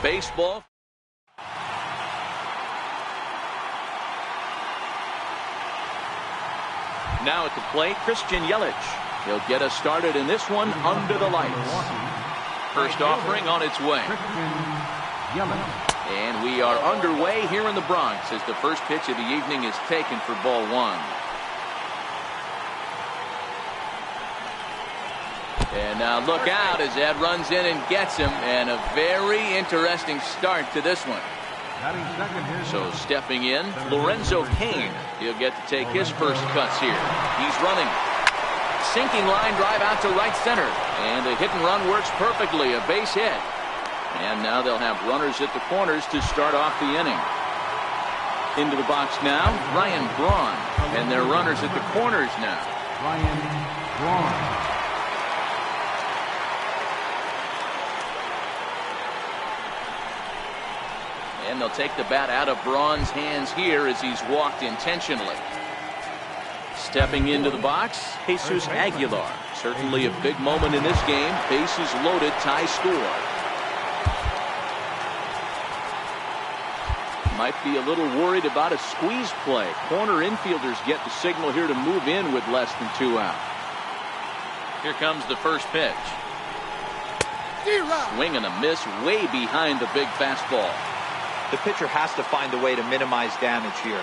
baseball. Now at the plate, Christian Yelich. He'll get us started in this one under the lights. First offering on its way. And we are underway here in the Bronx as the first pitch of the evening is taken for ball one. And now look out as that runs in and gets him, and a very interesting start to this one. So stepping in, Lorenzo Cain. He'll get to take his first cuts here. He's running. Sinking line drive out to right center. And the hit and run works perfectly. A base hit. And now they'll have runners at the corners to start off the inning. Into the box now, Ryan Braun. And their runners at the corners now. Ryan Braun. And they'll take the bat out of Braun's hands here as he's walked intentionally. Stepping into the box, Jesus Aguilar. Certainly a big moment in this game. Bases loaded, tie score. Might be a little worried about a squeeze play. Corner infielders get the signal here to move in with less than 2 out. Here comes the first pitch. Swing and a miss way behind the big fastball. The pitcher has to find a way to minimize damage here.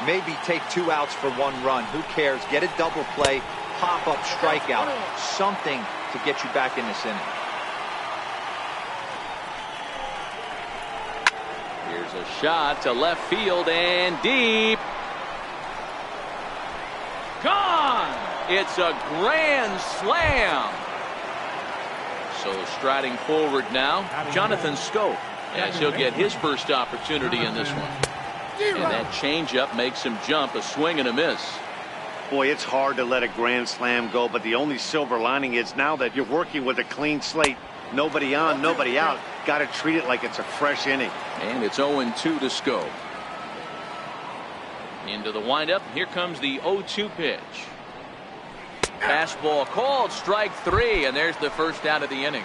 Maybe take 2 outs for 1 run. Who cares? Get a double play, pop up, strikeout. Something to get you back in this inning. Here's a shot to left field and deep. Gone! It's a grand slam. So striding forward now, Jonathan Schoop, as he'll get his first opportunity in this one. And that changeup makes him jump. A swing and a miss. Boy, it's hard to let a grand slam go, but the only silver lining is now that you're working with a clean slate, nobody on, nobody out, got to treat it like it's a fresh inning. And it's 0-2 to Schoop. Into the windup. Here comes the 0-2 pitch. Fastball called, strike 3, and there's the first out of the inning.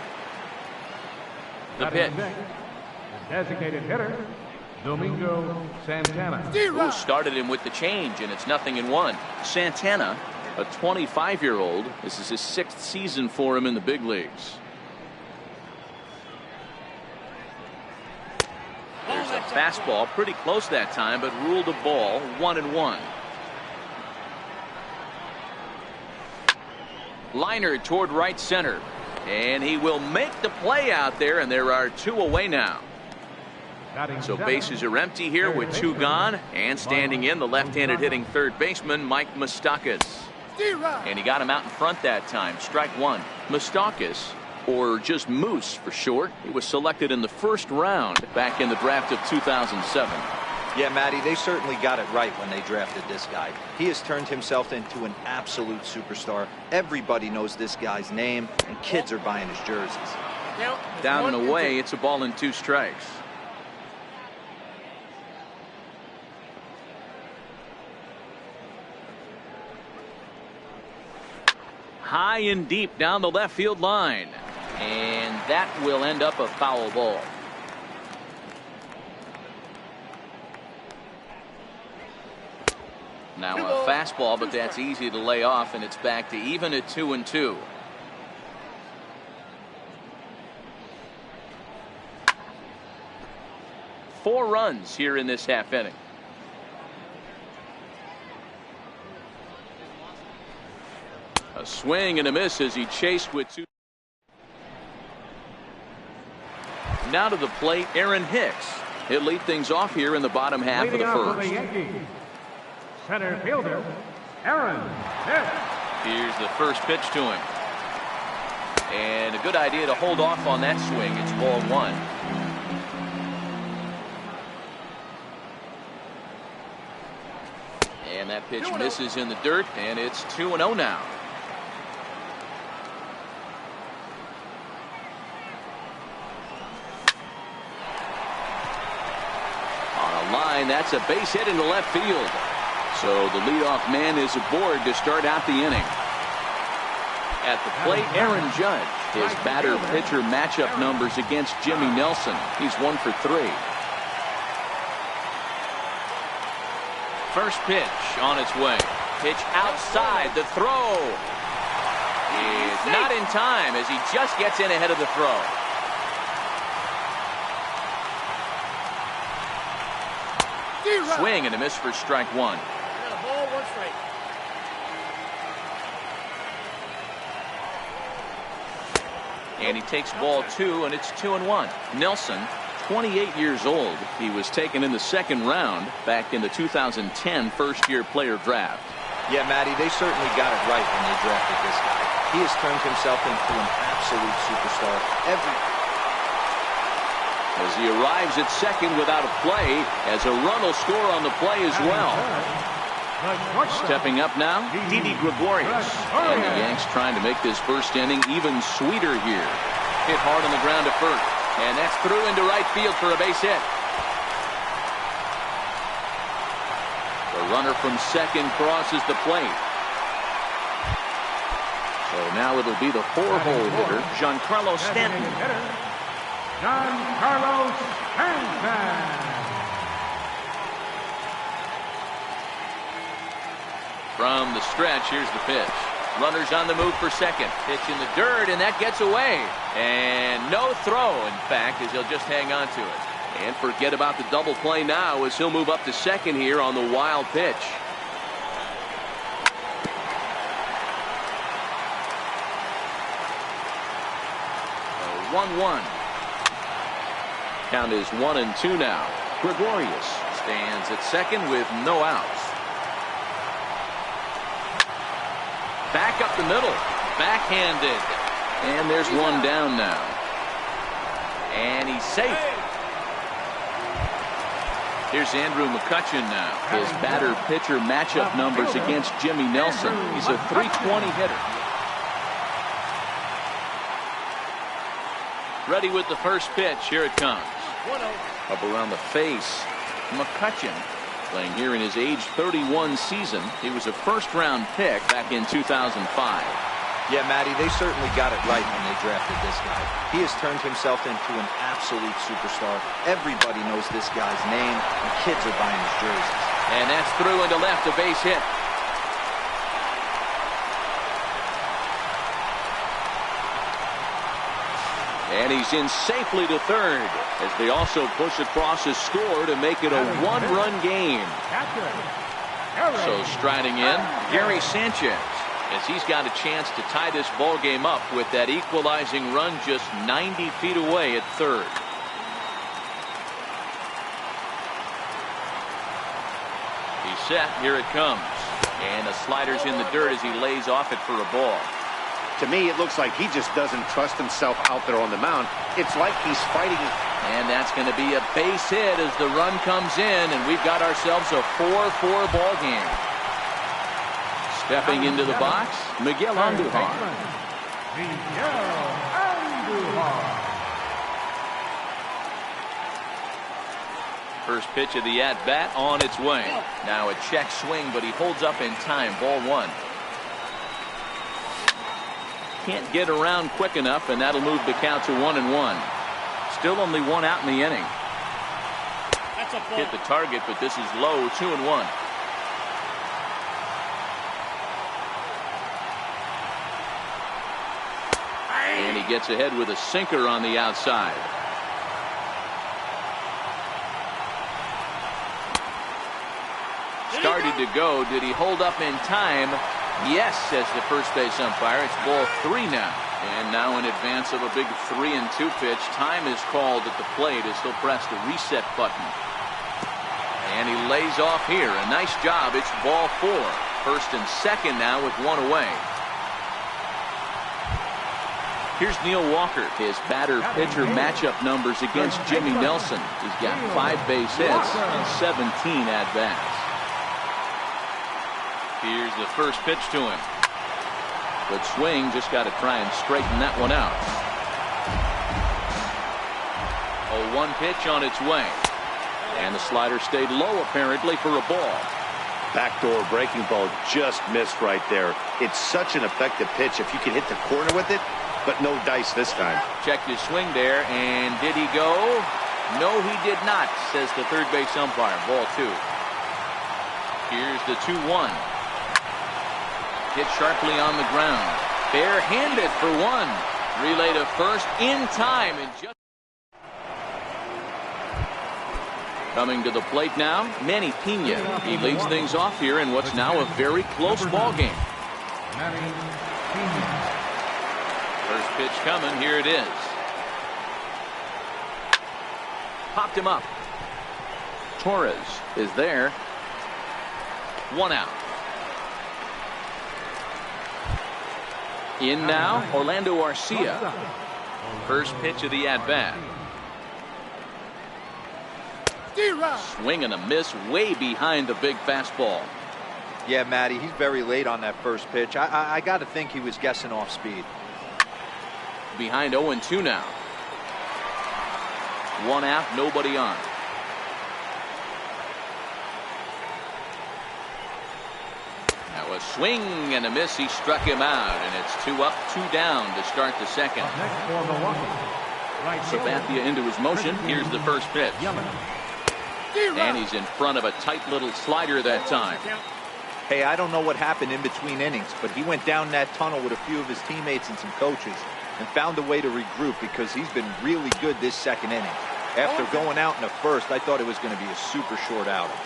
The pitch. Designated hitter, Domingo Santana. Who started him with the change, and it's 0-1. Santana, a 25-year-old. This is his 6th season for him in the big leagues. There's a fastball, pretty close that time, but ruled a ball, 1-1. Liner toward right center, and he will make the play out there, and there are 2 away now. So bases are empty here with 2 gone, and standing in the left-handed hitting third baseman Mike Moustakas. And he got him out in front that time. Strike 1. Moustakas, or just Moose for short, he was selected in the 1st round back in the draft of 2007. Yeah, Matty, they certainly got it right when they drafted this guy. He has turned himself into an absolute superstar. Everybody knows this guy's name, and kids are buying his jerseys. Down and away, it's a ball and 2 strikes. High and deep down the left field line, and that will end up a foul ball. Now a fastball, but that's easy to lay off, and it's back to even at 2-2. Four runs here in this half inning. A swing and a miss as he chased with 2. Now to the plate, Aaron Hicks. He'll lead things off here in the bottom half of the first. Center fielder, Aaron Hicks. Here's the first pitch to him. And a good idea to hold off on that swing. It's ball 1. And that pitch misses in the dirt, and it's 2-0 now. Line, that's a base hit into left field. So the leadoff man is aboard to start out the inning. At the plate, Aaron Judge. his batter-pitcher matchup numbers against Jimmy Nelson. He's 1 for 3. First pitch on its way. Pitch outside. The throw is not in time as he just gets in ahead of the throw. Swing and a miss for strike 1. And he takes ball 2, and it's 2-1. Nelson, 28 years old. He was taken in the second round back in the 2010 first-year player draft. Yeah, Matty, they certainly got it right when they drafted this guy. He has turned himself into an absolute superstar. As he arrives at second without a play, as a run will score on the play as well. Stepping up now, Didi Gregorius. And the Yanks trying to make this first inning even sweeter here. Hit hard on the ground to first. And that's through into right field for a base hit. The runner from second crosses the plate. So now it'll be the 4-hole hitter, Giancarlo Stanton. Giancarlo Stanton. From the stretch, here's the pitch. Runners on the move for second. Pitch in the dirt, and that gets away. And no throw, in fact, as he'll just hang on to it. And forget about the double play now as he'll move up to second here on the wild pitch. So 1-1. Count is 1-2 now. Gregorius stands at second with no outs. Back up the middle. Backhanded. And there's one down now. And he's safe. Here's Andrew McCutchen now. His batter-pitcher matchup numbers against Jimmy Nelson. He's a .320 hitter. Ready with the first pitch. Here it comes. Up around the face. McCutchen. Playing here in his age 31 season. He was a first-round pick back in 2005. Yeah, Matty, they certainly got it right when they drafted this guy. He has turned himself into an absolute superstar. Everybody knows this guy's name, and kids are buying his jerseys. And that's through into left, a base hit. And he's in safely to third as they also push across his score to make it a one-run game. So striding in, Gary Sanchez, as he's got a chance to tie this ball game up with that equalizing run just 90 feet away at third. He's set. Here it comes. And the slider's in the dirt as he lays off it for a ball. To me, it looks like he just doesn't trust himself out there on the mound. It's like he's fighting. And that's going to be a base hit as the run comes in, and we've got ourselves a 4-4 ball game. Stepping into the box, Miguel Andujar. First pitch of the at-bat on its way. Now a check swing, but he holds up in time. Ball 1. Can't get around quick enough, and that'll move the count to 1-1. Still only one out in the inning. Hit the target, but this is low. 2-1. And he gets ahead with a sinker on the outside. Started to go. Did he hold up in time? Yes, says the first base umpire. It's ball 3 now. And now in advance of a big 3-2 pitch, time is called at the plate as he'll press the reset button. And he lays off here. A nice job. It's ball 4. First and second now with one away. Here's Neil Walker. His batter-pitcher matchup numbers against Jimmy Nelson. He's got 5 base hits and 17 at-bats. Here's the first pitch to him. Good swing, just got to try and straighten that one out. A 1 pitch on its way. And the slider stayed low apparently for a ball. Backdoor breaking ball just missed right there. It's such an effective pitch. If you can hit the corner with it, but no dice this time. Checked his swing there, and did he go? No, he did not, says the third base umpire. Ball 2. Here's the 2-1. Hit sharply on the ground. Barehanded for 1. Relay to first in time. And just coming to the plate now, Manny Pena. He leads things off here in what's now a very close ball game. First pitch coming. Here it is. Popped him up. Torres is there. 1 out. In now, Orlando Arcia. First pitch of the at-bat. Swing and a miss way behind the big fastball. Yeah, Matty, he's very late on that first pitch. I got to think he was guessing off speed. Behind 0-2 now. 1 out, nobody on. That was swing and a miss. He struck him out, and it's 2 up, 2 down to start the second. Sabathia into his motion. Here's the first pitch. And he's in front of a tight little slider that time. Hey, I don't know what happened in between innings, but he went down that tunnel with a few of his teammates and some coaches and found a way to regroup because he's been really good this second inning. After going out in the first, I thought it was going to be a super short outing.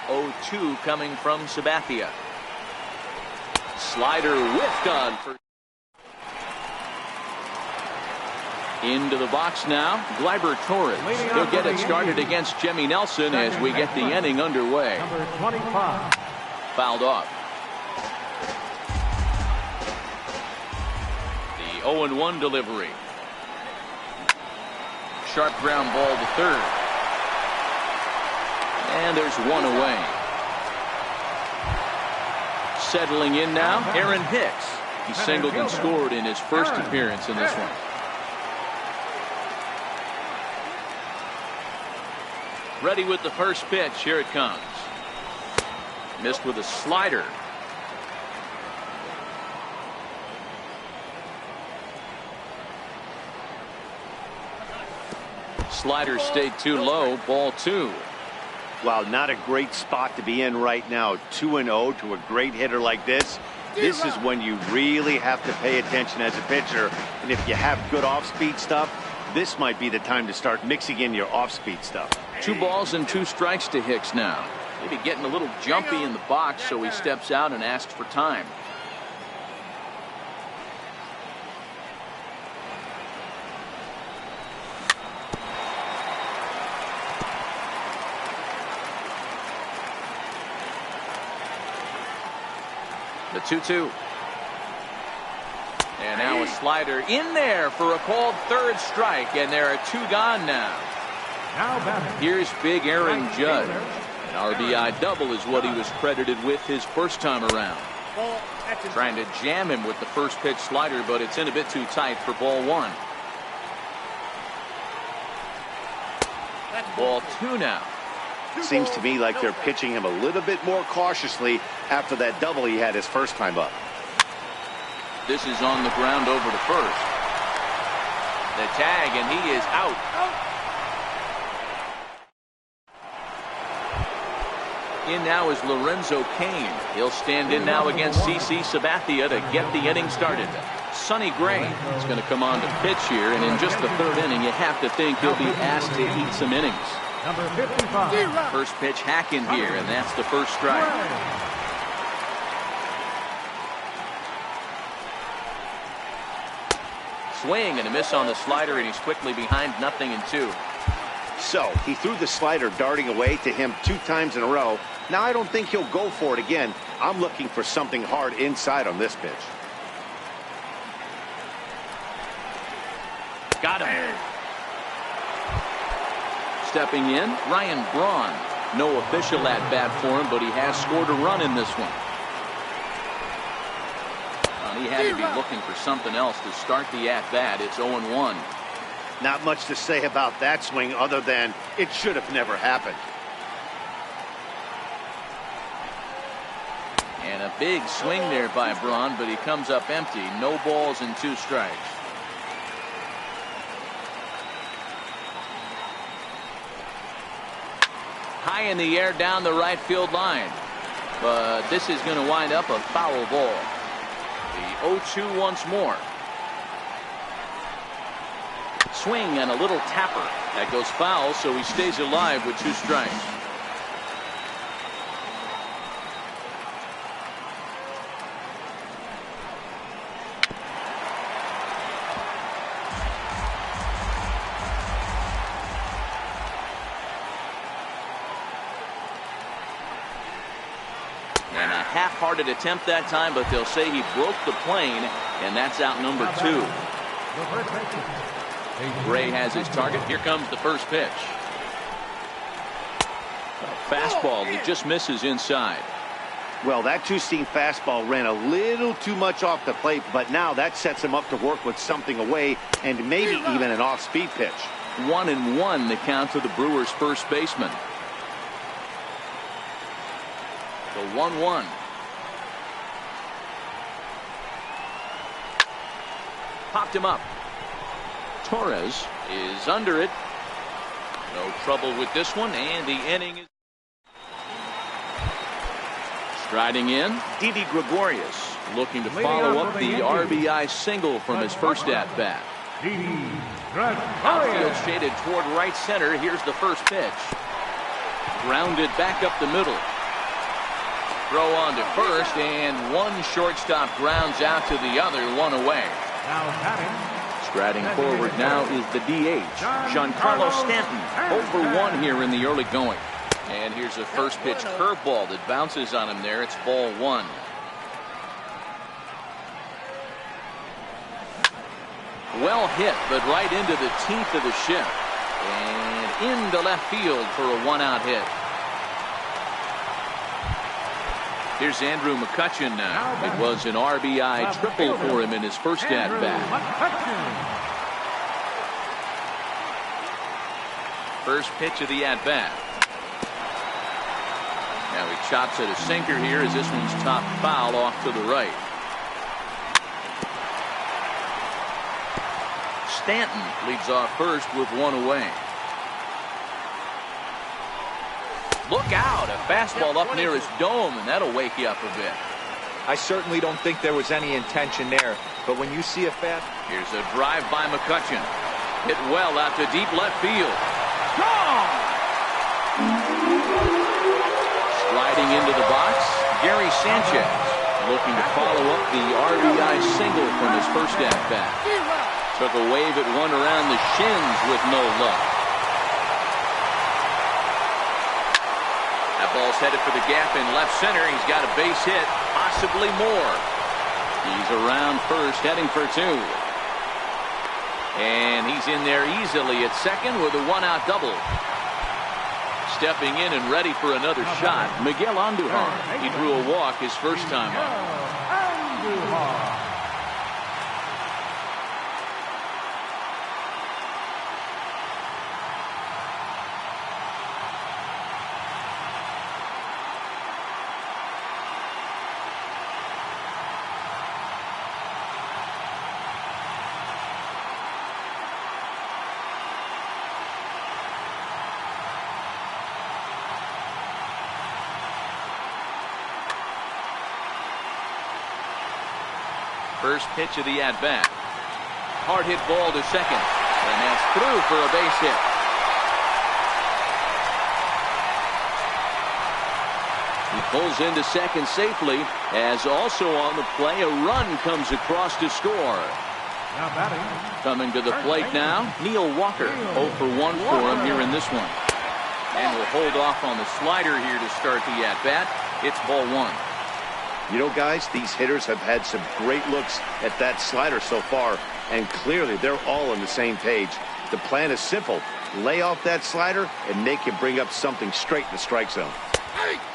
0-2 coming from Sabathia. Slider whiffed on for. Into the box now, Gleyber Torres. He'll get it started against Jimmy Nelson as we get the inning underway. Number 25. Fouled off. The 0-1 delivery. Sharp ground ball to third. And there's 1 away. Settling in now, Aaron Hicks. He singled and scored in his first appearance in this one. Ready with the first pitch. Here it comes. Missed with a slider. Slider stayed too low. Ball 2. Wow, not a great spot to be in right now. 2-0 to a great hitter like this. This is when you really have to pay attention as a pitcher. And if you have good off-speed stuff, this might be the time to start mixing in your off-speed stuff. 2 balls and 2 strikes to Hicks now. Maybe getting a little jumpy in the box, so he steps out and asks for time. The 2-2. And now a slider in there for a called third strike, and there are 2 gone now. Here's big Aaron Judge. An RBI double is what he was credited with his first time around. Trying to jam him with the first pitch slider, but it's in a bit too tight for ball 1. Ball 2 now. Seems to me like they're pitching him a little bit more cautiously after that double he had his first time up. This is on the ground over to first. The tag, and he is out. In now is Lorenzo Cain. He'll stand in now against CC Sabathia to get the inning started. Sonny Gray is going to come on to pitch here, and in just the third inning, you have to think he'll be asked to eat some innings. Number 55. First pitch hack in here, and that's the first strike. Swing and a miss on the slider, and he's quickly behind 0-2. So he threw the slider darting away to him 2 times in a row. Now I don't think he'll go for it again. I'm looking for something hard inside on this pitch. Got him. Stepping in, Ryan Braun. No official at bat for him, but he has scored a run in this one. He had to be looking for something else to start the at bat. It's 0-1. Not much to say about that swing other than it should have never happened. And a big swing there by Braun, but he comes up empty. No balls and 2 strikes. High in the air down the right field line. But this is going to wind up a foul ball. The 0-2 once more. Swing and a little tapper. That goes foul, so he stays alive with 2 strikes. And a half-hearted attempt that time, but they'll say he broke the plane, and that's out number 2. Ray has his target. Here comes the first pitch. A fastball that just misses inside. Well, that two-seam fastball ran a little too much off the plate, but now that sets him up to work with something away and maybe even an off-speed pitch. 1-1 the count to the Brewers' first baseman. The 1-1. Popped him up. Torres is under it. No trouble with this one, and the inning is striding in. Didi Gregorius looking to follow up the RBI single from his first at-bat. Outfield shaded toward right center. Here's the first pitch. Grounded back up the middle. Throw on to first, and one shortstop grounds out to the other, 1 away. Striding forward now is the DH, Giancarlo Stanton. 0 for 1 here in the early going. And here's a first pitch curveball that bounces on him there. It's ball 1. Well hit, but right into the teeth of the ship. And into left field for a 1-out hit. Here's Andrew McCutchen now. It was an RBI triple for him in his first at-bat. First pitch of the at-bat. Now he chops at a sinker here as this one's top foul off to the right. Stanton leads off first with 1 away. Look out, a fastball up near his dome, and that'll wake you up a bit. I certainly don't think there was any intention there, but when you see a here's a drive by McCutchen. Hit well out to deep left field. Gone! Sliding into the box, Gary Sanchez looking to follow up the RBI single from his first at-bat. Took a wave at one around the shins with no luck. That ball's headed for the gap in left center. He's got a base hit, possibly more. He's around first, heading for 2. And he's in there easily at second with a 1-out double. Stepping in and ready for another shot, Miguel Andujar. He drew a walk his first time up. First pitch of the at-bat. Hard hit ball to second. And that's through for a base hit. He pulls into second safely, as also on the play, a run comes across to score. Coming to the plate now, Neil Walker. 0 for 1 for him here in this one. And will hold off on the slider here to start the at-bat. It's ball 1. You know, guys, these hitters have had some great looks at that slider so far, and clearly they're all on the same page. The plan is simple. Lay off that slider and make him bring up something straight in the strike zone.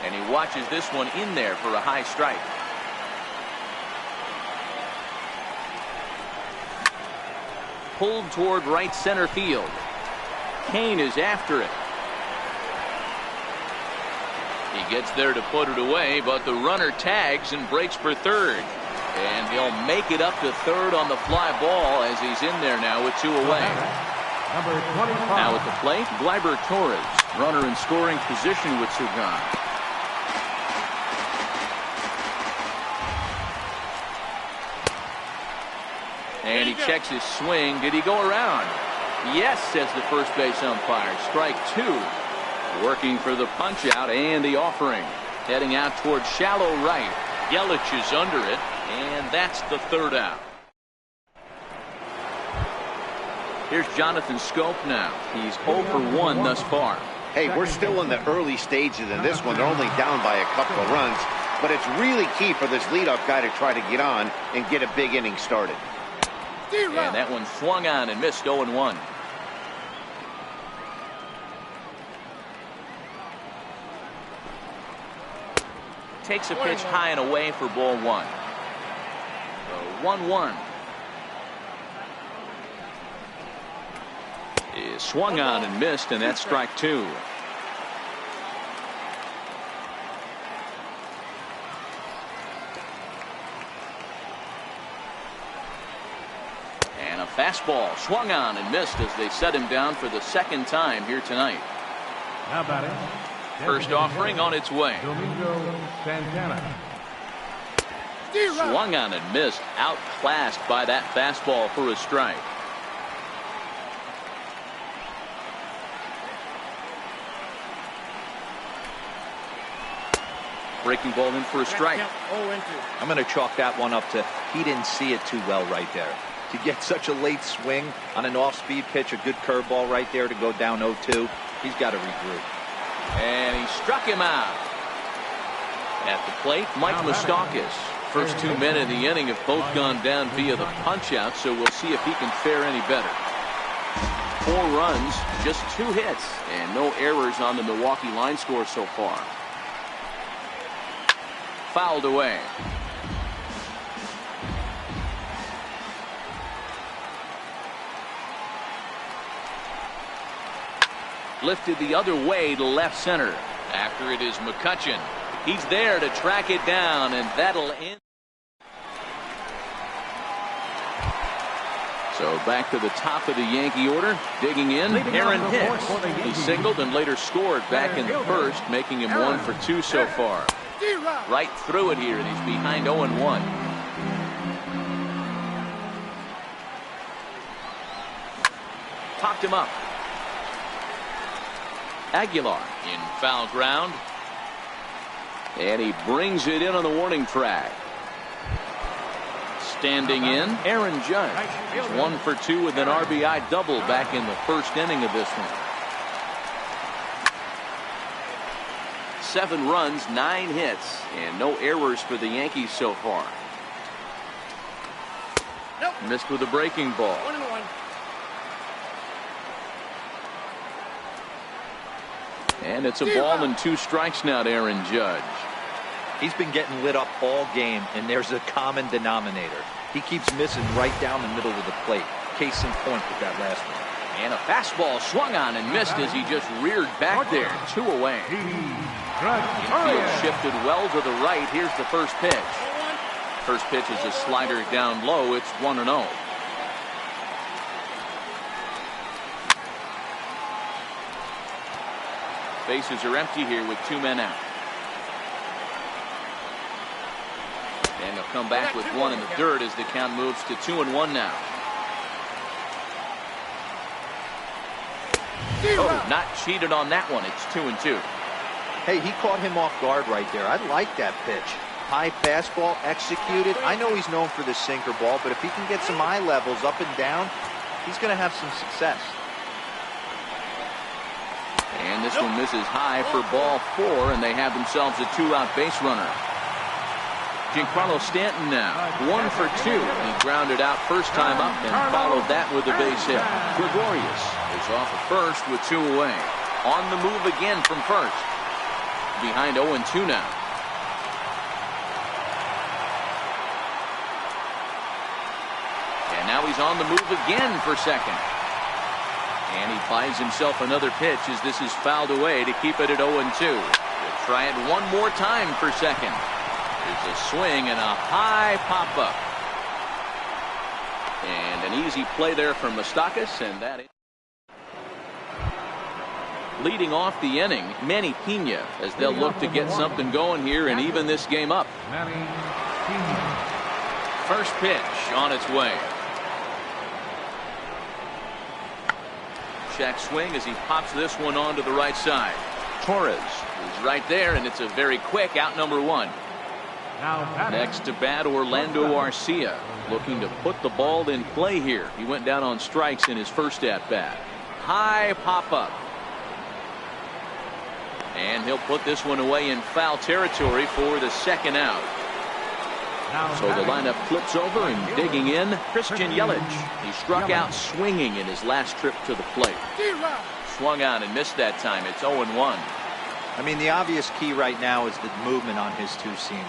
And he watches this one in there for a high strike. Pulled toward right center field. Kane is after it. He He gets there to put it away, but the runner tags and breaks for third. And he'll make it up to third on the fly ball as he's in there now with 2 away. Number 25. Now at the plate, Gleyber Torres, runner in scoring position with 2 gone. And he checks his swing. Did he go around? Yes, says the first base umpire. Strike 2. Working for the punch out and the offering. Heading out towards shallow right. Yelich is under it, and that's the 3rd out. Here's Jonathan Scope now. He's 0 for 1 thus far. Hey, we're still in the early stages in this one. They're only down by a couple of runs, but it's really key for this leadoff guy to try to get on and get a big inning started. And that one swung on and missed. 0-1. Takes a pitch high and away for ball 1. So 1-1. Is swung on and missed, and that's strike 2. And a fastball swung on and missed as they set him down for the 2nd time here tonight. Now batting. First offering on its way. Domingo Santana. Swung on and missed. Outclassed by that fastball for a strike. Breaking ball in for a strike. I'm going to chalk that one up to he didn't see it too well right there. To get such a late swing on an off-speed pitch, a good curveball right there to go down 0-2. He's got to regroup. And he struck him out. At the plate, Mike Moustakas. First 2 men in the inning have both gone down via the punch-out, so we'll see if he can fare any better. 4 runs, just 2 hits, and no errors on the Milwaukee line score so far. Fouled away. Lifted the other way to left center. After it is McCutchen. He's there to track it down, and that'll end. So back to the top of the Yankee order. Digging in, Aaron Hicks. He singled and later scored back in the 1st, making him 1 for 2 so far. Right through it here, and he's behind 0-1. Popped him up. Aguilar in foul ground. And he brings it in on the warning track. Standing in, Aaron Judge. He's 1 for 2 with an RBI double back in the 1st inning of this one. 7 runs, 9 hits, and no errors for the Yankees so far. Missed with a breaking ball. 1-1. And it's a ball and 2 strikes now to Aaron Judge. He's been getting lit up all game, and there's a common denominator. He keeps missing right down the middle of the plate. Case in point with that last one. And a fastball swung on and missed as he just reared back there. 2 away. Infield shifted well to the right. Here's the first pitch. First pitch is a slider down low. It's 1-0. Bases are empty here with 2 men out. And they'll come back with 1 in the dirt as the count moves to 2-1 now. Oh, not cheated on that one. It's 2-2. Hey, he caught him off guard right there. I like that pitch. High fastball executed. I know he's known for the sinker ball, but if he can get some eye levels up and down, he's going to have some success. And this one misses high for ball 4, and they have themselves a 2-out base runner. Giancarlo Stanton now, 1 for 2. He grounded out first time up and followed that with a base hit. Gregorius is off of first with 2 away. On the move again from first. Behind 0-2 now. And now he's on the move again for second. And he buys himself another pitch as this is fouled away to keep it at 0-2. The Try it one more time for second. There's a swing and a high pop-up. And an easy play there from Moustakas, and that is leading off the inning, Manny Pena, as they'll look to get something going here and even this game up. First pitch on its way. Check swing as he pops this one onto the right side. Torres is right there, and it's a very quick out, number one. Next to bat, Orlando Arcia, looking to put the ball in play here. He went down on strikes in his first at bat. High pop up. And he'll put this one away in foul territory for the second out. So the lineup flips over, and digging in, Christian Yelich. He struck out swinging in his last trip to the plate. Swung out and missed that time. It's 0-1. I mean, the obvious key right now is the movement on his two-seamer.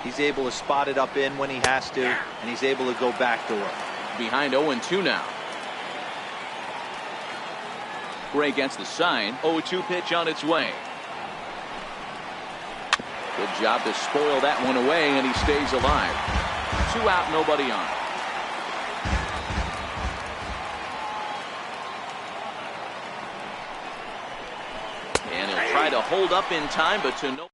He's able to spot it up in when he has to, and he's able to go backdoor. Behind 0-2 now. Gray gets the sign. 0-2 pitch on its way. Good job to spoil that one away, and he stays alive. 2 out, nobody on. And he'll try to hold up in time, but to no.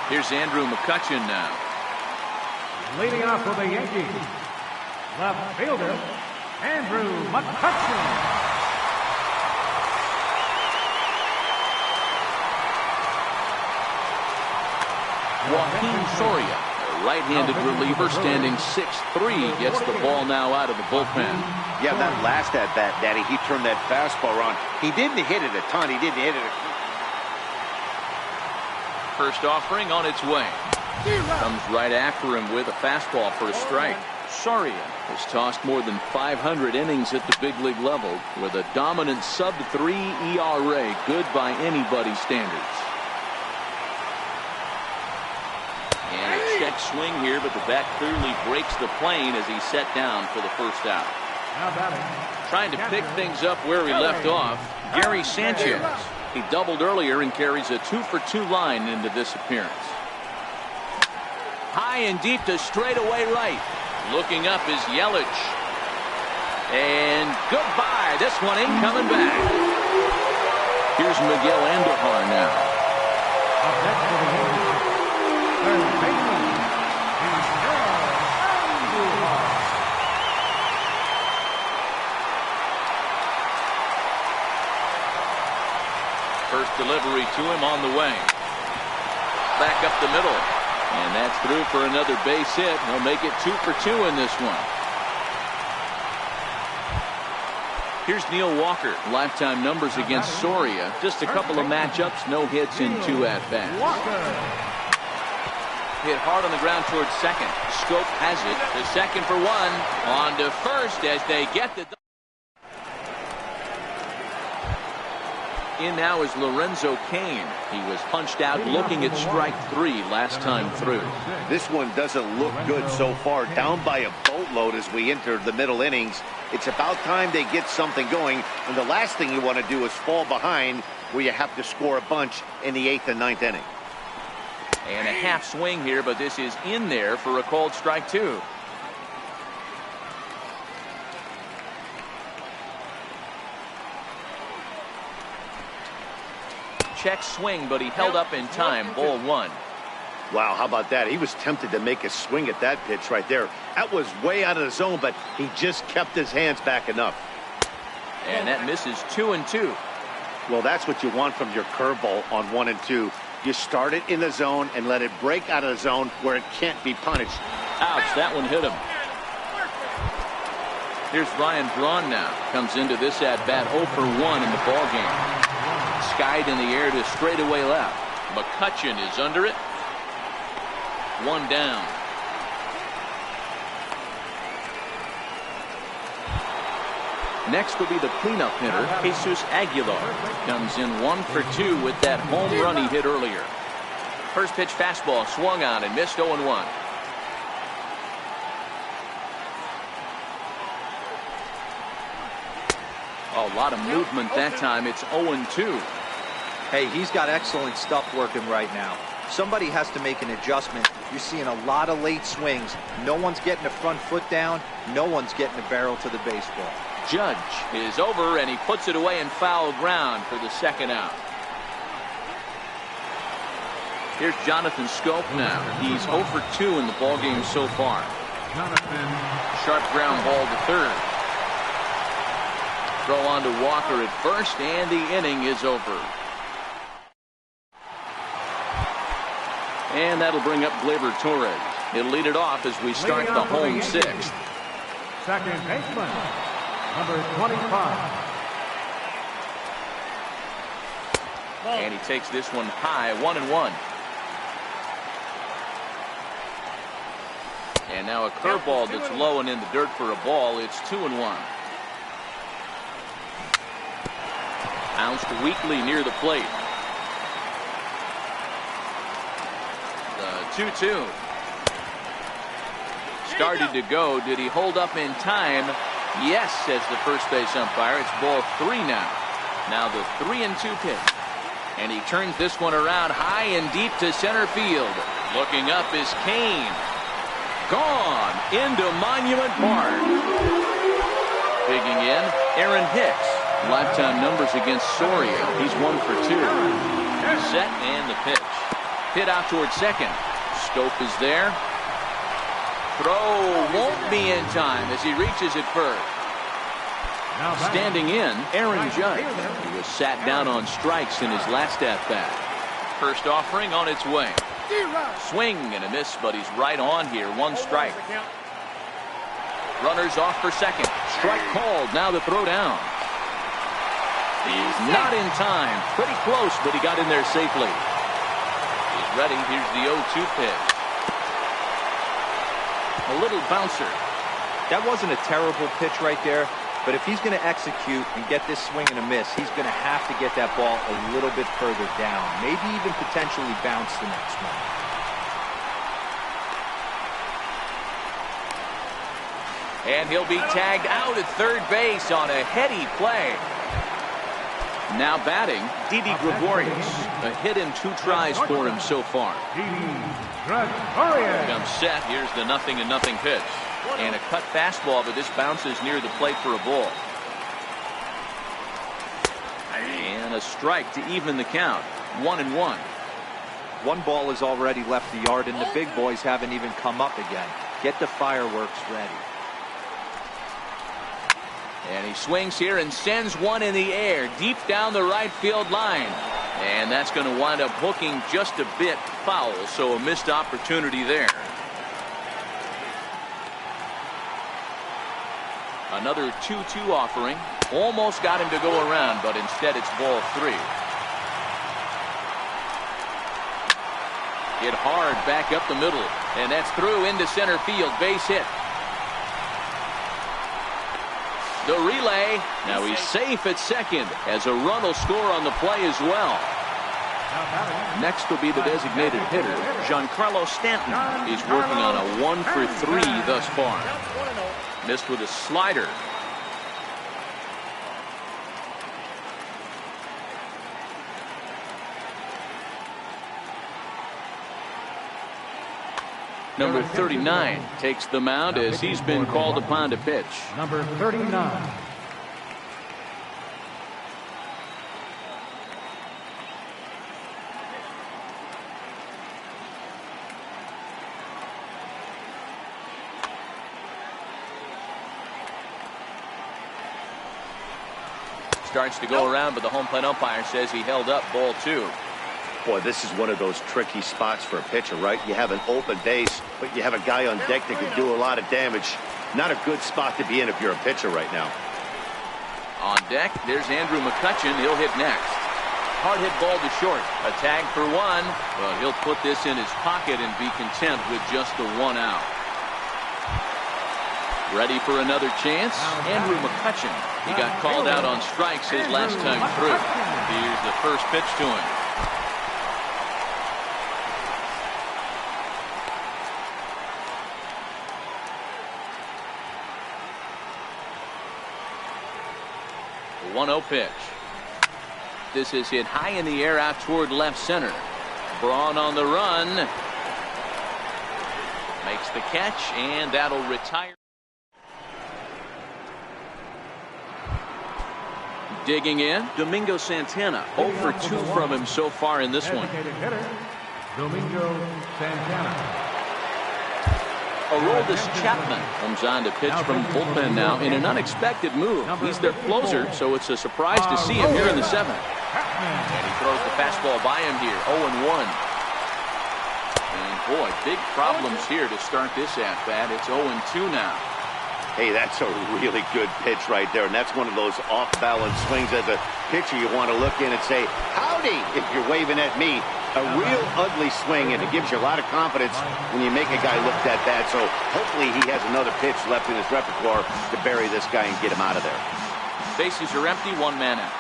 Here's Andrew McCutchen now. Leading off for the Yankees, left fielder, Andrew McCutchen. Joaquin Soria, a right-handed reliever standing 6'3", gets the ball now out of the bullpen. Yeah, that last at-bat, Daddy, he turned that fastball on. He didn't hit it a ton. He didn't hit it a... First offering on its way. Comes right after him with a fastball for a strike. Soria has tossed more than 500 innings at the big league level with a dominant sub-3 ERA, good by anybody's standards. And a check swing here, but the bat clearly breaks the plane as he's set down for the first out. Trying to pick things up where he left off, Gary Sanchez. He doubled earlier and carries a 2-for-2 line into this appearance. High and deep to straightaway right. Looking up is Yelich. And goodbye. This one ain't coming back. Here's Miguel Andujar now. First delivery to him on the way. Back up the middle. And that's through for another base hit. He'll make it 2-for-2 in this one. Here's Neil Walker. Lifetime numbers against Soria. Just a couple of matchups, no hits in 2 at-bats. Hit hard on the ground towards second. Scope has it. The second for one. On to first as they get the... In now is Lorenzo Cain. He was punched out looking at strike 3 last time through. This one doesn't look good so far. Down by a boatload as we enter the middle innings. It's about time they get something going. And the last thing you want to do is fall behind where you have to score a bunch in the 8th and 9th inning. And a half swing here, but this is in there for a called strike 2. Check swing, but he held up in time. Ball 1. Wow, how about that? He was tempted to make a swing at that pitch right there. That was way out of the zone, but he just kept his hands back enough. And that misses 2-2. Well, that's what you want from your curveball on 1 and 2. You start it in the zone and let it break out of the zone where it can't be punished. Ouch, that one hit him. Here's Ryan Braun now. Comes into this at-bat 0 for 1 in the ballgame. Skied in the air to straightaway left. McCutchen is under it. 1 down. Next will be the cleanup hitter, Jesus Aguilar. Comes in 1 for 2 with that home run he hit earlier. First pitch fastball swung on and missed 0-1. Oh, a lot of movement that time. It's 0-2. Hey, he's got excellent stuff working right now. Somebody has to make an adjustment. You're seeing a lot of late swings. No one's getting the front foot down. No one's getting the barrel to the baseball. Judge is over, and he puts it away in foul ground for the second out. Here's Jonathan Scope now. He's 0 for 2 in the ballgame so far. Sharp ground ball to third. Throw on to Walker at first, and the inning is over. And that'll bring up Gleyber Torres. He'll lead it off as we start the home sixth. Second baseman, number 25. And he takes this one high, 1-1. And now a curveball that's low and in the dirt for a ball. It's 2-1. Bounced weakly near the plate. The 2-2. Started to go. Did he hold up in time? Yes, says the first base umpire. It's ball 3 now. Now the 3-2 pitch. And he turns this one around high and deep to center field. Looking up is Kane. Gone into Monument Park. Digging in, Aaron Hicks. Lifetime numbers against Soria. He's 1 for 2. Set and the pitch. Hit out towards second. Scope is there. Throw won't be in time as he reaches it first. Standing in, Aaron Judge. He was sat down on strikes in his last at-bat. First offering on its way. Swing and a miss, but he's right on here. 1 strike. Runners off for second. Strike called. Now the throw down. He's not in time. Pretty close, but he got in there safely. He's ready. Here's the 0-2 pitch. A little bouncer. That wasn't a terrible pitch right there, but if he's going to execute and get this swing and a miss, he's going to have to get that ball a little bit further down. Maybe even potentially bounce the next one. And he'll be tagged out at third base on a heady play. Now batting, Didi Gregorius. A hit in 2 tries for him so far. Comes set. Here's the 0-0 pitch. And a cut fastball, but this bounces near the plate for a ball. And a strike to even the count. 1-1. 1 ball has already left the yard, and the big boys haven't even come up again. Get the fireworks ready. And he swings here and sends one in the air deep down the right field line. And that's going to wind up hooking just a bit foul, so a missed opportunity there. Another 2-2 offering. Almost got him to go around, but instead it's ball 3. Hit hard back up the middle, and that's through into center field. Base hit. The relay. Now he's safe at second as a run will score on the play as well. Next will be the designated hitter, Giancarlo Stanton. He's working on a 1 for 3 thus far. Missed with a slider. Number 39 takes the mound as he's been called upon to pitch. Number 39. Starts to go around, but the home plate umpire says he held up ball 2. Boy, this is one of those tricky spots for a pitcher, right? You have an open base, but you have a guy on deck that can do a lot of damage. Not a good spot to be in if you're a pitcher right now. On deck, there's Andrew McCutcheon. He'll hit next. Hard hit ball to short. A tag for 1, but he'll put this in his pocket and be content with just the 1 out. Ready for another chance? Andrew McCutcheon. He got called out on strikes his last time through. Here's the first pitch to him. The 1-0 pitch. This is hit high in the air out toward left center. Braun on the run. Makes the catch, and that'll retire. Digging in, Domingo Santana. 0 for 2 from him so far in this one. Domingo Santana. Aroldis Chapman comes on to pitch from bullpen now in an unexpected move. He's their closer, so it's a surprise to see him here in the 7th. And he throws the fastball by him here, 0-1. And boy, big problems here to start this at-bat. It's 0-2 now. Hey, that's a really good pitch right there, and that's one of those off-balance swings. As a pitcher, you want to look in and say, howdy, if you're waving at me. A real ugly swing, and it gives you a lot of confidence when you make a guy look that bad. So hopefully he has another pitch left in his repertoire to bury this guy and get him out of there. Bases are empty, 1 man out.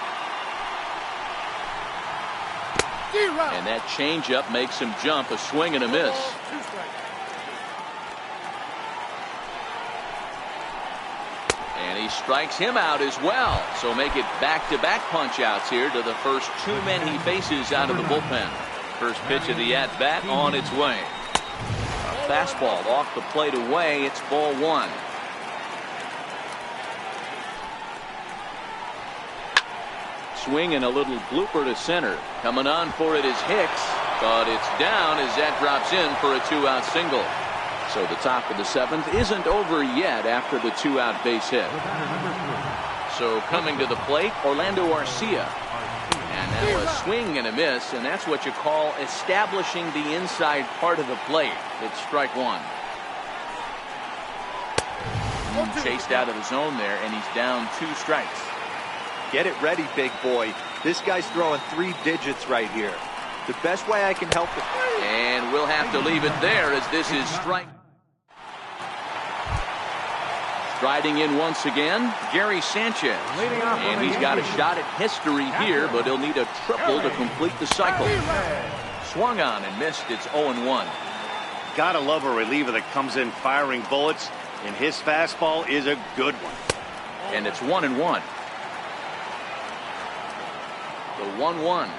And that changeup makes him jump, a swing and a miss. And he strikes him out as well. So make it back-to-back punch-outs here to the first 2 men he faces out of the bullpen. First pitch of the at-bat on its way. A fastball off the plate away. It's ball 1. Swing and a little blooper to center. Coming on for it is Hicks, but it's down as that drops in for a 2-out single. So the top of the 7th isn't over yet after the 2-out base hit. So coming to the plate, Orlando Arcia. And now a swing and a miss, and that's what you call establishing the inside part of the plate. It's strike 1. Chased out of the zone there, and he's down 2 strikes. Get it ready, big boy. This guy's throwing 3 digits right here. The best way I can help it. And we'll have to leave it there as this is strike. Striding in once again, Gary Sanchez. And he's got a shot at history here, but he'll need a triple to complete the cycle. Swung on and missed. It's 0-1. Gotta love a reliever that comes in firing bullets, and his fastball is a good one. And it's 1-1. The 1-1.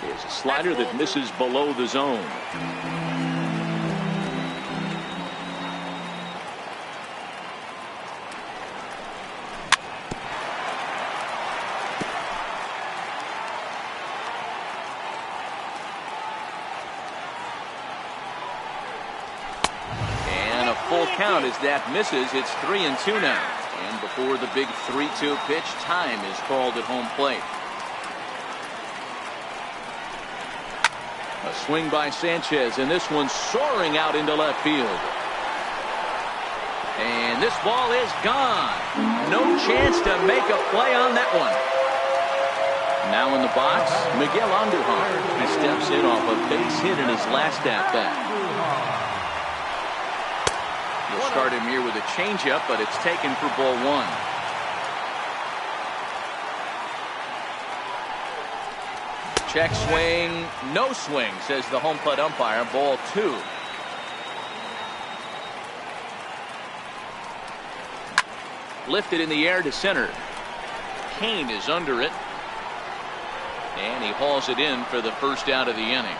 Is a slider that misses below the zone. And a full count as that misses. It's 3-2 now. And before the big 3-2 pitch, time is called at home plate. A swing by Sanchez, and this one's soaring out into left field. And this ball is gone. No chance to make a play on that one. Now in the box, Miguel Andujar. He steps in off a base hit in his last at-bat. He'll start him here with a changeup, but it's taken for ball 1. Check swing, no swing, says the home plate umpire. Ball 2. Lifted in the air to center. Kane is under it. And he hauls it in for the first out of the inning.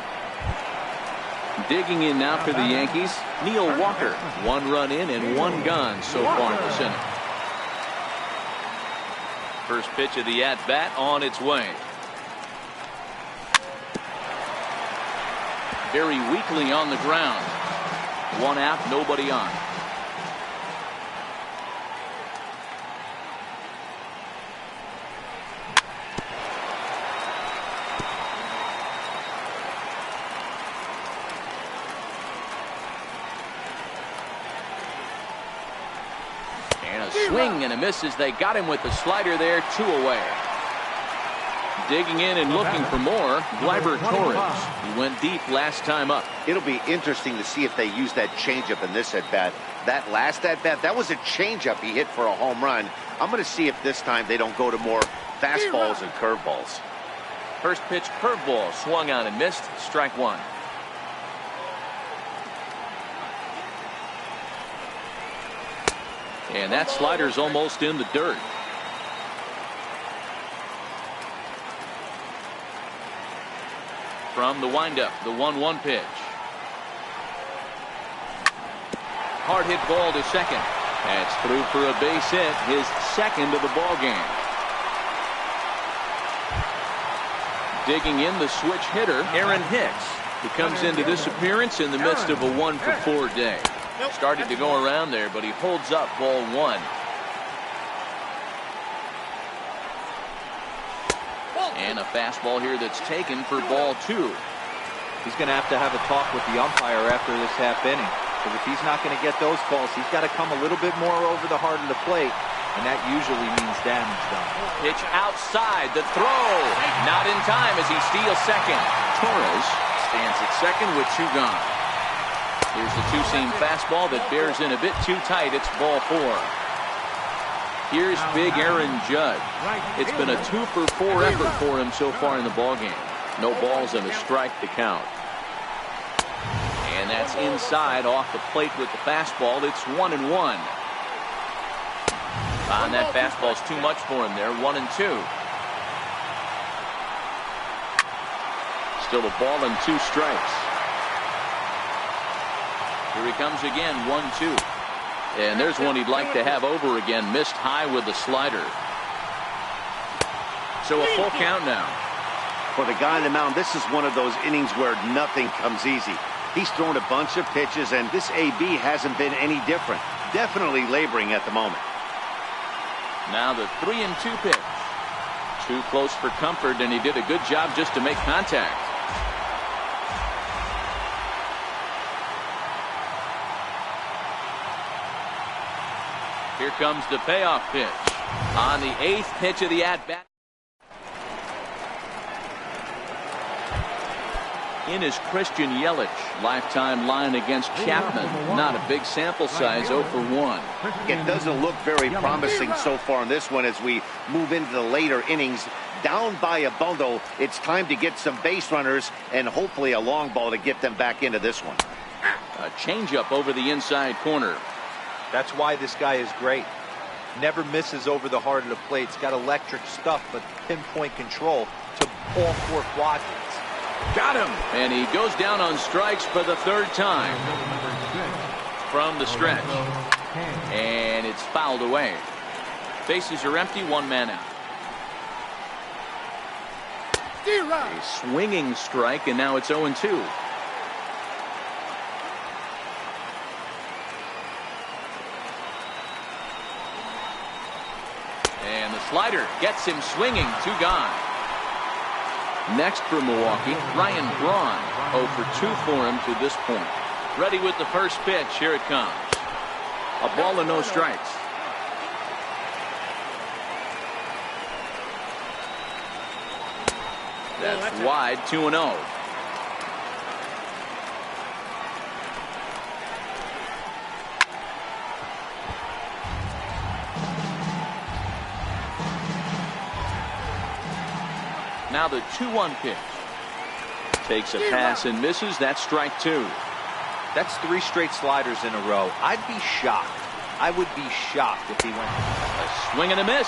Digging in now for the Yankees, Neil Walker. 1 run in and 1 gone so far this inning. First pitch of the at-bat on its way. Very weakly on the ground. 1 out, nobody on. And a swing and a miss as they got him with the slider there. 2 away. Digging in and looking for more, Gleyber Torres. He went deep last time up. It'll be interesting to see if they use that changeup in this at-bat. That last at-bat, that was a changeup he hit for a home run. I'm going to see if this time they don't go to more fastballs and curveballs. First pitch curveball swung on and missed. Strike 1. And that slider's almost in the dirt. From the windup, the 1-1 pitch. Hard hit ball to second. That's through for a base hit, his second of the ball game. Digging in, the switch hitter, Aaron Hicks. He comes into this appearance in the midst of a 1-for-4 day. Started to go around there, but he holds up ball 1. And a fastball here that's taken for ball 2. He's going to have a talk with the umpire after this half inning. Because if he's not going to get those calls, he's got to come a little bit more over the heart of the plate. And that usually means damage done. Pitch outside, the throw. Not in time as he steals second. Torres stands at second with 2 gone. Here's the two-seam fastball that bears in a bit too tight. It's ball 4. Here's big Aaron Judge. It's been a 2-for-4 effort for him so far in the ballgame. No balls and a strike to count. And that's inside off the plate with the fastball. It's 1-1. And that fastball's too much for him there. 1-2. Still a ball and 2 strikes. Here he comes again. 1-2. And there's one he'd like to have over again. Missed high with the slider. So a full count now. For the guy on the mound, this is one of those innings where nothing comes easy. He's thrown a bunch of pitches, and this AB hasn't been any different. Definitely laboring at the moment. Now the 3-2 pitch. Too close for comfort, and he did a good job just to make contact. Here comes the payoff pitch. On the 8th pitch of the at-bat. In is Christian Yelich. Lifetime line against Chapman. Not a big sample size, 0 for 1. It doesn't look very promising so far in this one as we move into the later innings. Down by a bundle, it's time to get some base runners and hopefully a long ball to get them back into this one. A changeup over the inside corner. That's why this guy is great. Never misses over the heart of the plate. He's got electric stuff, but pinpoint control to all 4 quadrants. Got him. And he goes down on strikes for the 3rd time. From the stretch. And it's fouled away. Bases are empty, 1 man out. A swinging strike, and now it's 0-2. And the slider gets him swinging. 2 gone. Next for Milwaukee, Ryan Braun. 0 for 2 for him to this point. Ready with the first pitch. Here it comes. A ball and no strikes. That's wide. 2-0. Now the 2-1 pitch. Takes a pass and misses. That's strike 2. That's 3 straight sliders in a row. I'd be shocked. I would be shocked if he went. A swing and a miss.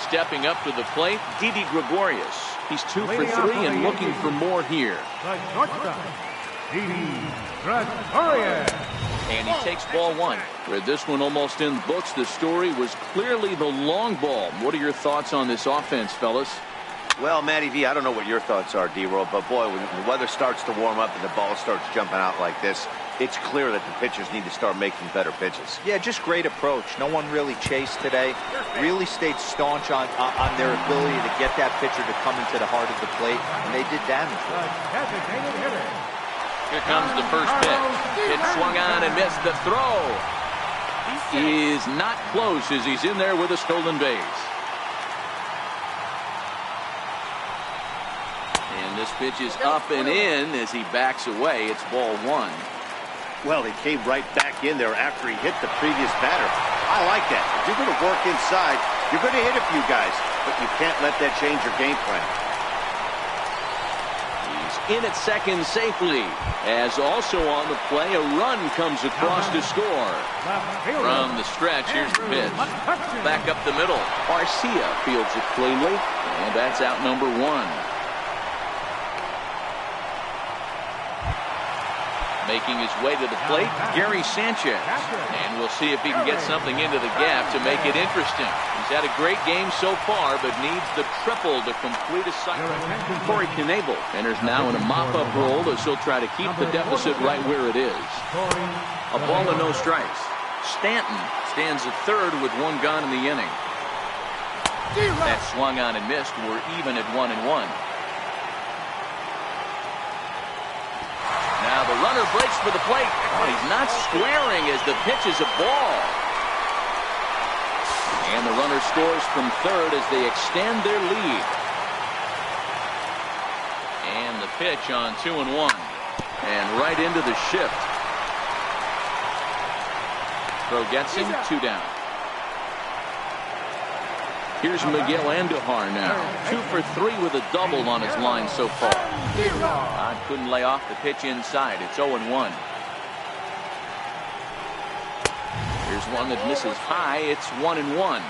Stepping up to the plate, Didi Gregorius. He's 2 for 3 and looking for more here. And he takes ball 1. With this one almost in the books, the story was clearly the long ball. What are your thoughts on this offense, fellas? Well, Matty V, I don't know what your thoughts are, D-Roll, but boy, when the weather starts to warm up and the ball starts jumping out like this, it's clear that the pitchers need to start making better pitches. Yeah, just great approach. No one really chased today. Really stayed staunch on their ability to get that pitcher to come into the heart of the plate, and they did damage with it. Here comes the first pitch. It swung on and missed. The throw is not close as he's in there with a stolen base. And this pitch is up and in as he backs away. It's ball 1. Well, he came right back in there after he hit the previous batter. I like that. If you're going to work inside, you're going to hit a few guys, but you can't let that change your game plan. He's in at second safely. As also on the play, a run comes across to score. From the stretch, here's the pitch. Back up the middle. Garcia fields it cleanly, and that's out number 1. Making his way to the plate, Gary Sanchez. And we'll see if he can get something into the gap to make it interesting. He's had a great game so far, but needs the triple to complete a cycle. Corey Knebel enters now in a mop-up role as he'll try to keep the deficit right where it is. A ball and no strikes. Stanton stands at third with 1 gone in the inning. That swung on and missed. We're even at 1-1. Now the runner breaks for the plate. Oh, he's not squaring as the pitch is a ball. And the runner scores from third as they extend their lead. And the pitch on 2-1. And right into the shift. Throw gets him, 2 down. Here's Miguel Andujar now. 2 for 3 with a double on his line so far. Couldn't lay off the pitch inside. It's 0-1. Here's one that misses high. It's 1-1.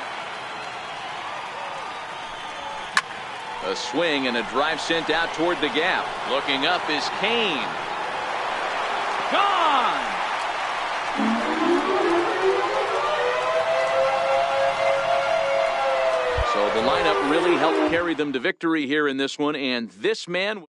A swing and a drive sent out toward the gap. Looking up is Kane. Gone! So the lineup really helped carry them to victory here in this one, and this man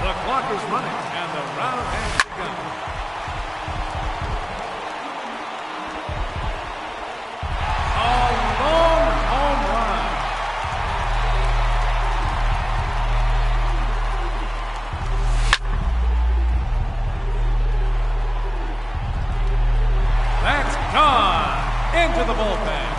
The clock is running, and the round has begun. Into the bullpen.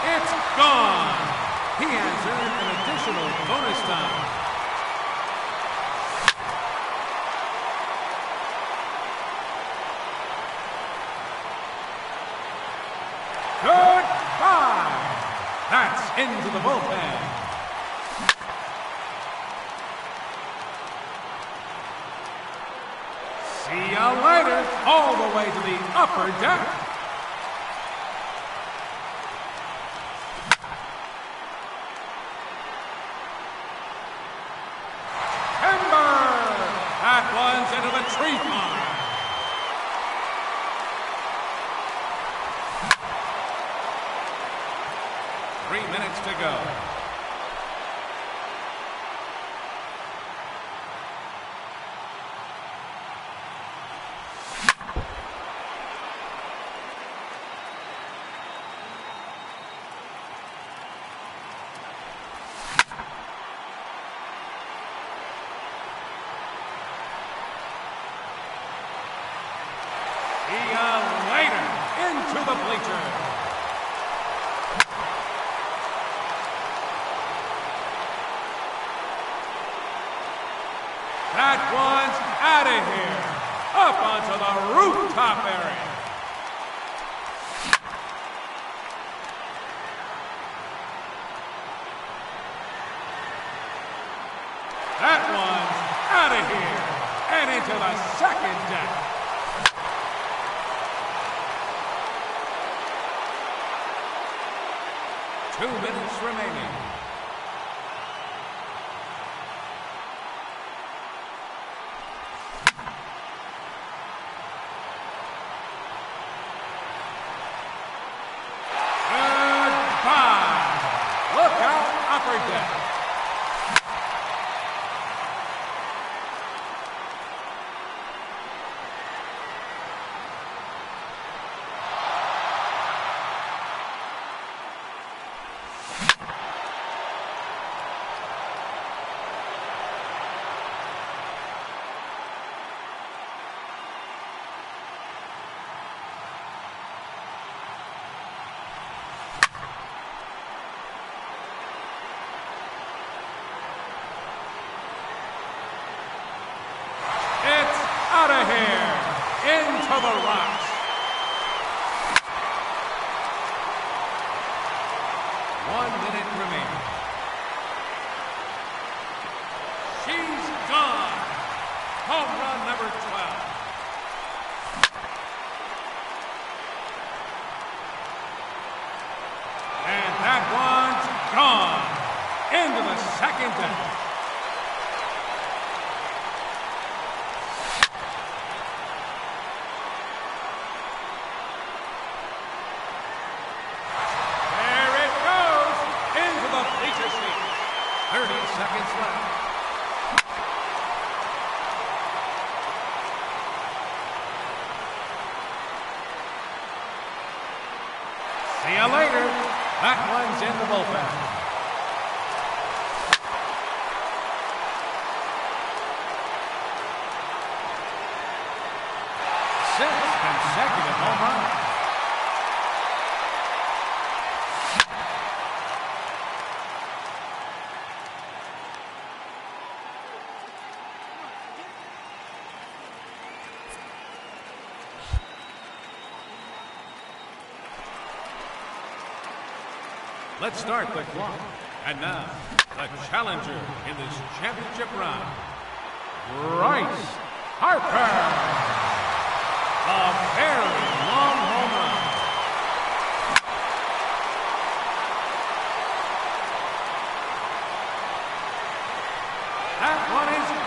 It's gone. He has earned an additional bonus time. Goodbye! That's into the bullpen. See ya later, all the way to the upper deck. Timber! That one's into the tree farm. Minutes to go. See ya later. Into the bleachers. That one's out of here. Up onto the rooftop area. That one's out of here. And into the second deck. Two minutes remaining. Upper deck. Out of here, into the rocks. One minute remaining. She's gone. Home run number 12. And that one's gone. Into the second deck. Seconds left. See you later. That one's in the bullpen. 6 consecutive home runs. Let's start the clock. And now, the challenger in this championship round, Bryce Harper. A very long home run.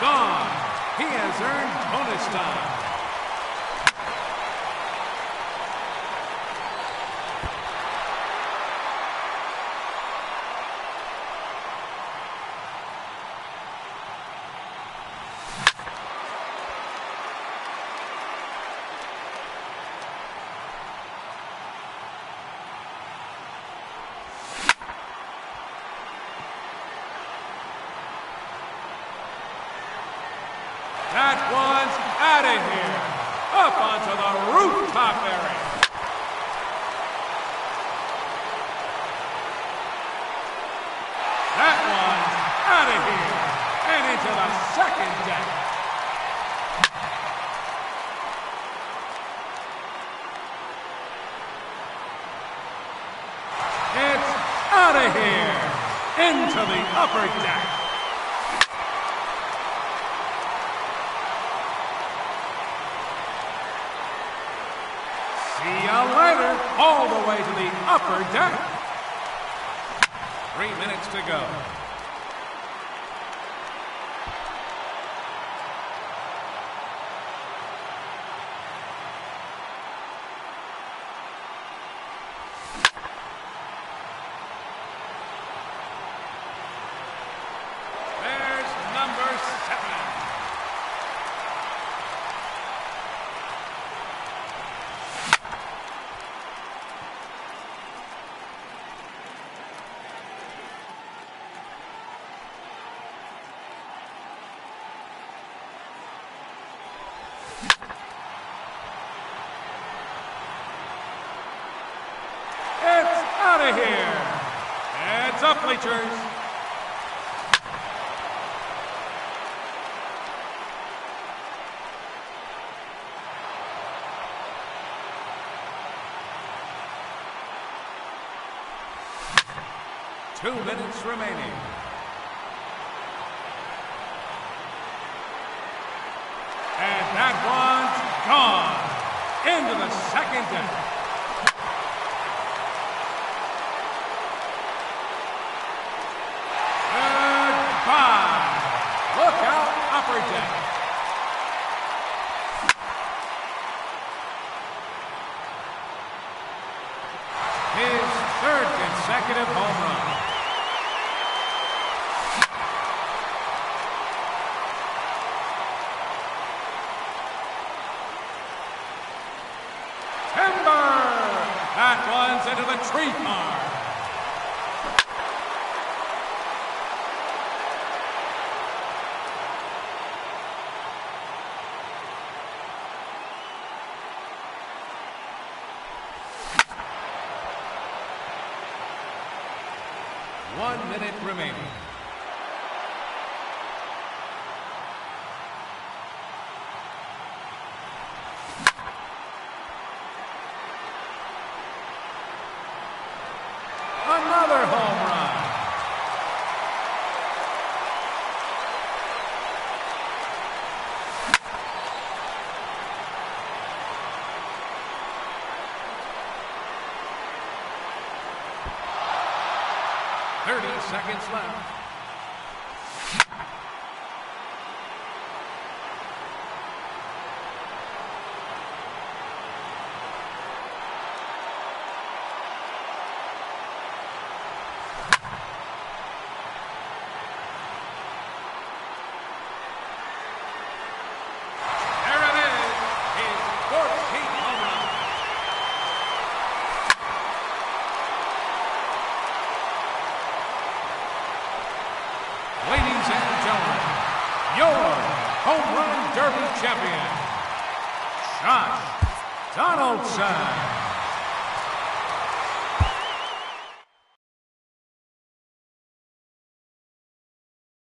gone. He has earned bonus time. That one's out of here. Up onto the rooftop area. That one's out of here. And into the second deck. It's out of here. Into the upper deck. See you later, all the way to the upper deck. 3 minutes to go. There's number 7. It's out of here. It's up, bleachers. Two minutes remaining. And that one's gone. Into the second deck. Goodbye. Look out, upper deck. His third consecutive home run. Timber! That one's into the tree farm. One minute remaining. Another home run. Seconds left. There it is, his 14th home run. Ladies and gentlemen, your Home Run Derby champion, Josh Donaldson.